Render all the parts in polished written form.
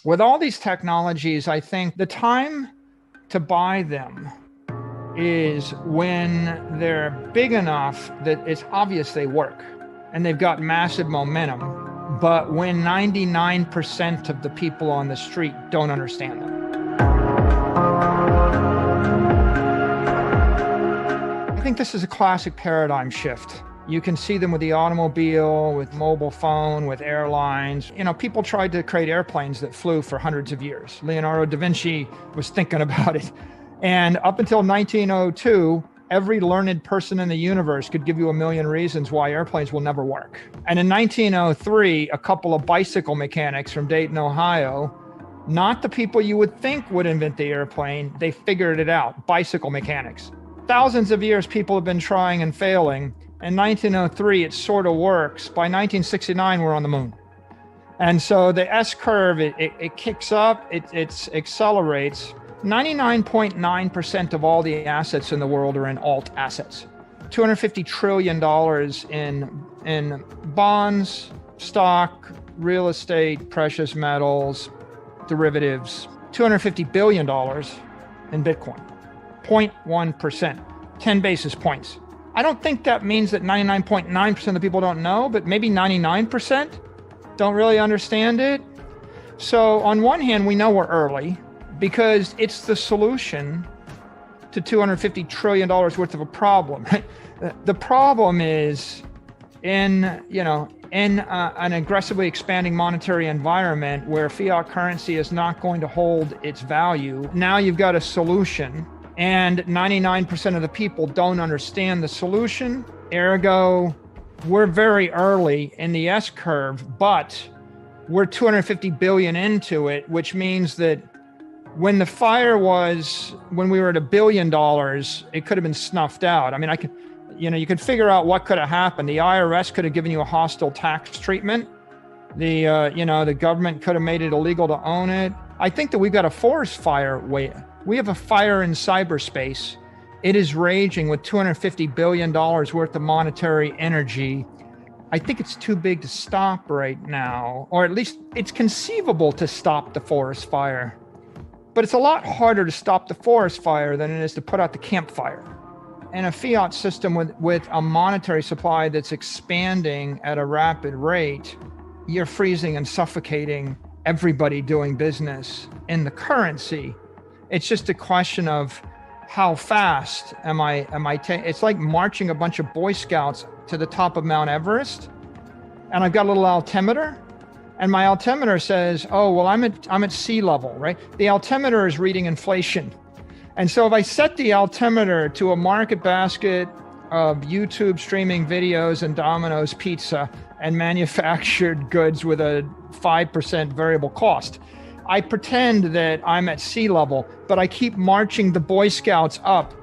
With all these technologies, I think the time to buy them is when they're big enough that it's obvious they work and they've got massive momentum, but when 99% of the people on the street don't understand them. I think this is a classic paradigm shift. You can see them with the automobile, with mobile phone, with airlines. People tried to create airplanes that flew for hundreds of years. Leonardo da Vinci was thinking about it. And up until 1902, every learned person in the universe could give you a million reasons why airplanes will never work. And in 1903, a couple of bicycle mechanics from Dayton, Ohio, not the people you would think would invent the airplane, they figured it out, bicycle mechanics. Thousands of years people have been trying and failing. In 1903, it sort of works. By 1969, we're on the moon. And so the S curve, it kicks up, it accelerates. 99.9% of all the assets in the world are in alt assets. $250 trillion in bonds, stock, real estate, precious metals, derivatives. $250 billion in Bitcoin. 0.1%, 10 basis points. I don't think that means that 99.9% of the people don't know, but maybe 99% don't really understand it. So on one hand, we know we're early because it's the solution to $250 trillion worth of a problem. The problem is in an aggressively expanding monetary environment where fiat currency is not going to hold its value. Now you've got a solution. And 99% of the people don't understand the solution. Ergo, we're very early in the S curve, but we're 250 billion into it, which means that when we were at $1 billion, it could have been snuffed out. I mean, you could figure out what could have happened. The IRS could have given you a hostile tax treatment. The government could have made it illegal to own it. I think that we've got a forest fire We have a fire in cyberspace. It is raging with $250 billion worth of monetary energy. I think it's too big to stop right now, or at least it's conceivable to stop the forest fire. But it's a lot harder to stop the forest fire than it is to put out the campfire. In a fiat system with a monetary supply that's expanding at a rapid rate, you're freezing and suffocating everybody doing business in the currency. It's just a question of how fast it's like marching a bunch of Boy Scouts to the top of Mount Everest. And I've got a little altimeter, and my altimeter says, oh, well, I'm at sea level, right? The altimeter is reading inflation. And so if I set the altimeter to a market basket of YouTube streaming videos and Domino's pizza and manufactured goods with a 5% variable cost, I pretend that I'm at sea level, but I keep marching the Boy Scouts up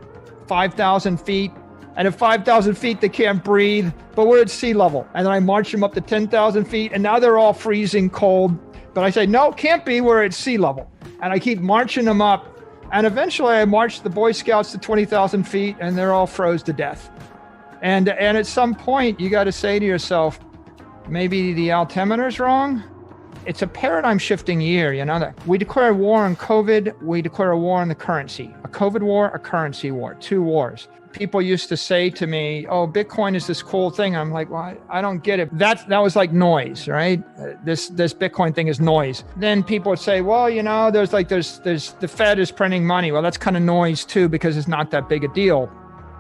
5,000 feet. And at 5,000 feet, they can't breathe, but we're at sea level. And then I march them up to 10,000 feet, and now they're all freezing cold. But I say, no, can't be, we're at sea level. And I keep marching them up. And eventually I march the Boy Scouts to 20,000 feet, and they're all froze to death. And at some point, you got to say to yourself, maybe the altimeter's wrong. It's a paradigm shifting year, that we declare war on COVID, we declare a war on the currency, a COVID war, a currency war, two wars. People used to say to me, oh, Bitcoin is this cool thing. I'm like, well, I don't get it. That was like noise, right? This Bitcoin thing is noise. Then people would say, well, there's the Fed is printing money. Well, that's kind of noise too, because it's not that big a deal.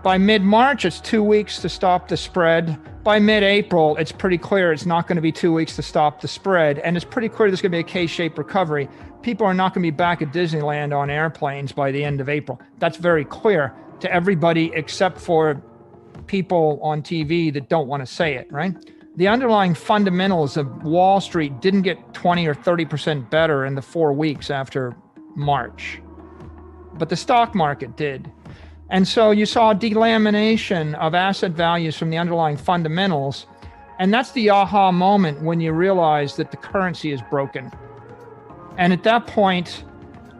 By mid-March, it's 2 weeks to stop the spread. By mid-April, it's pretty clear it's not going to be 2 weeks to stop the spread. And it's pretty clear there's going to be a K-shaped recovery. People are not going to be back at Disneyland on airplanes by the end of April. That's very clear to everybody except for people on TV that don't want to say it, right? The underlying fundamentals of Wall Street didn't get 20 or 30% better in the 4 weeks after March, but the stock market did. And so you saw a delamination of asset values from the underlying fundamentals. And that's the aha moment when you realize that the currency is broken. And at that point,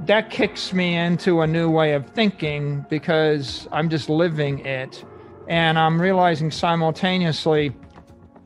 that kicks me into a new way of thinking because I'm just living it. And I'm realizing simultaneously